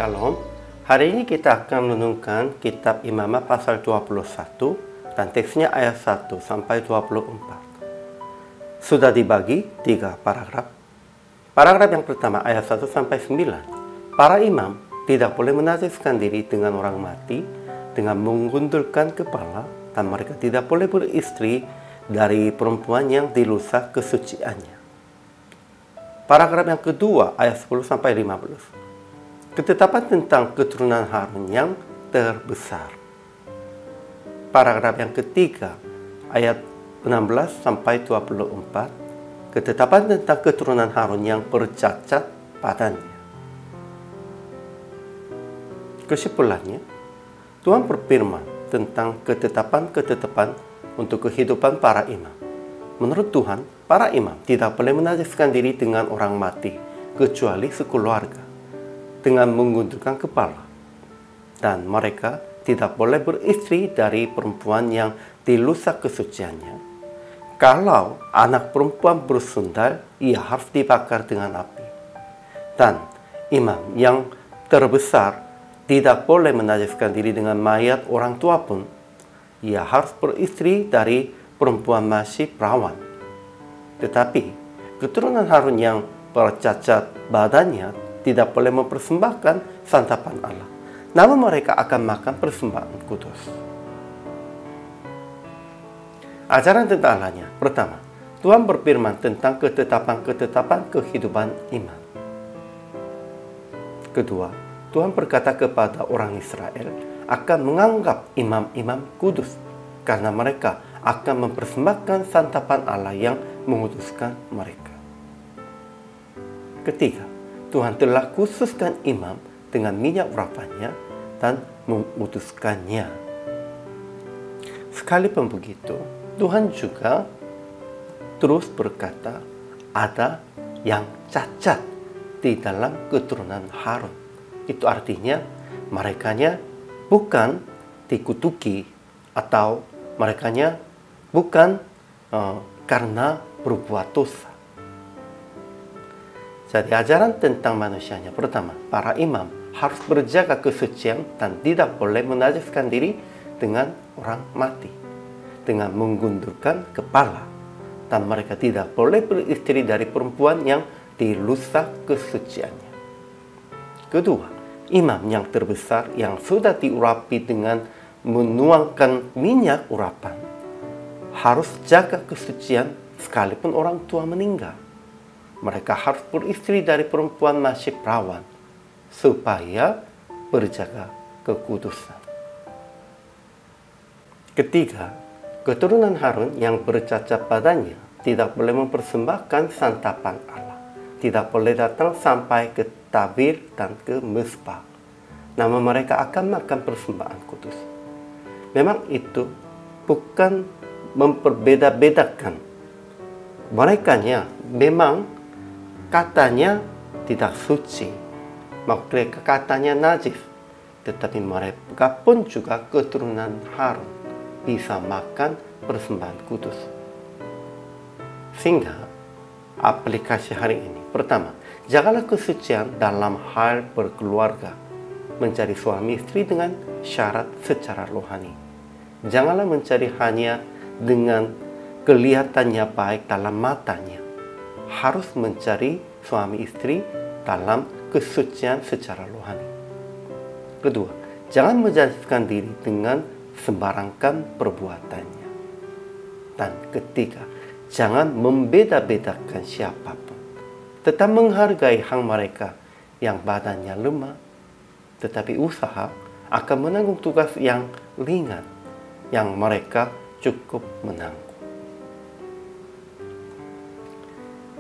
Shalom. Hari ini kita akan merenungkan kitab Imamah pasal 21 dan teksnya ayat 1 sampai 24. Sudah dibagi 3 paragraf. Paragraf yang pertama ayat 1 sampai 9. Para imam tidak boleh menajiskan diri dengan orang mati dengan menggundulkan kepala, dan mereka tidak boleh beristri dari perempuan yang dilusak kesuciannya. Paragraf yang kedua ayat 10 sampai 15. Ketetapan tentang keturunan Harun yang terbesar. Paragraf yang ketiga ayat 16 sampai 24. Ketetapan tentang keturunan Harun yang bercacat badannya. Kesimpulannya, Tuhan berfirman tentang ketetapan-ketetapan untuk kehidupan para imam. Menurut Tuhan, para imam tidak boleh menajiskan diri dengan orang mati, kecuali sekeluarga, dengan menggundulkan kepala. Dan mereka tidak boleh beristri dari perempuan yang dilusak kesuciannya. Kalau anak perempuan bersundal, ia harus dibakar dengan api. Dan imam yang terbesar tidak boleh menajiskan diri dengan mayat orang tua pun. Ia harus beristri dari perempuan masih perawan. Tetapi keturunan Harun yang bercacat badannya tidak boleh mempersembahkan santapan Allah, namun mereka akan makan persembahan kudus. Ajaran tentang Allahnya. Pertama, Tuhan berfirman tentang ketetapan-ketetapan kehidupan iman. Kedua, Tuhan berkata kepada orang Israel akan menganggap imam-imam kudus karena mereka akan mempersembahkan santapan Allah yang menguduskan mereka. Ketiga, Tuhan telah khususkan imam dengan minyak urapannya dan menguduskannya. Sekalipun begitu, Tuhan juga terus berkata ada yang cacat di dalam keturunan Harun. Itu artinya merekanya bukan dikutuki atau merekanya bukan karena berbuat dosa. Jadi ajaran tentang manusianya. Pertama, para imam harus berjaga kesucian dan tidak boleh menajiskan diri dengan orang mati, dengan menggundulkan kepala. Dan mereka tidak boleh beristri dari perempuan yang dilusak kesuciannya. Kedua, imam yang terbesar yang sudah diurapi dengan menuangkan minyak urapan harus jaga kesucian sekalipun orang tua meninggal. Mereka harus beristri dari perempuan masih perawan supaya berjaga kekudusan. Ketiga, keturunan Harun yang bercacat badannya tidak boleh mempersembahkan santapan Allah. Tidak boleh datang sampai ke tabir dan ke mezbah. Namun mereka akan makan persembahan kudus. Memang itu bukan memperbeda-bedakan. Merekanya memang katanya tidak suci, mereka katanya najis, tetapi mereka pun juga keturunan Harun bisa makan persembahan kudus. Sehingga aplikasi hari ini, pertama, jagalah kesucian dalam hal berkeluarga, mencari suami istri dengan syarat secara rohani. Janganlah mencari hanya dengan kelihatannya baik dalam matanya. Harus mencari suami istri dalam kesucian secara rohani. Kedua, jangan menjadikan diri dengan sembarangkan perbuatannya. Dan ketiga, jangan membeda-bedakan siapapun. Tetap menghargai hak mereka yang badannya lemah, tetapi usaha akan menanggung tugas yang ringan yang mereka cukup menanggung.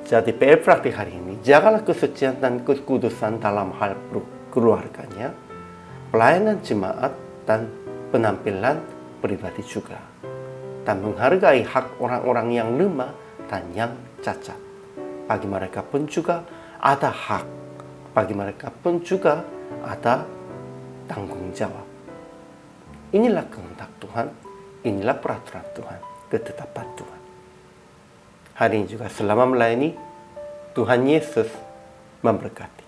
Jadi PR praktik hari ini, jagalah kesucian dan kekudusan dalam hal keluarganya, pelayanan jemaat, dan penampilan pribadi juga. Dan menghargai hak orang-orang yang lemah dan yang cacat. Bagi mereka pun juga ada hak. Bagi mereka pun juga ada tanggung jawab. Inilah kehendak Tuhan, inilah peraturan Tuhan, ketetapan Tuhan. Hari ini juga selama melayani, Tuhan Yesus memberkati.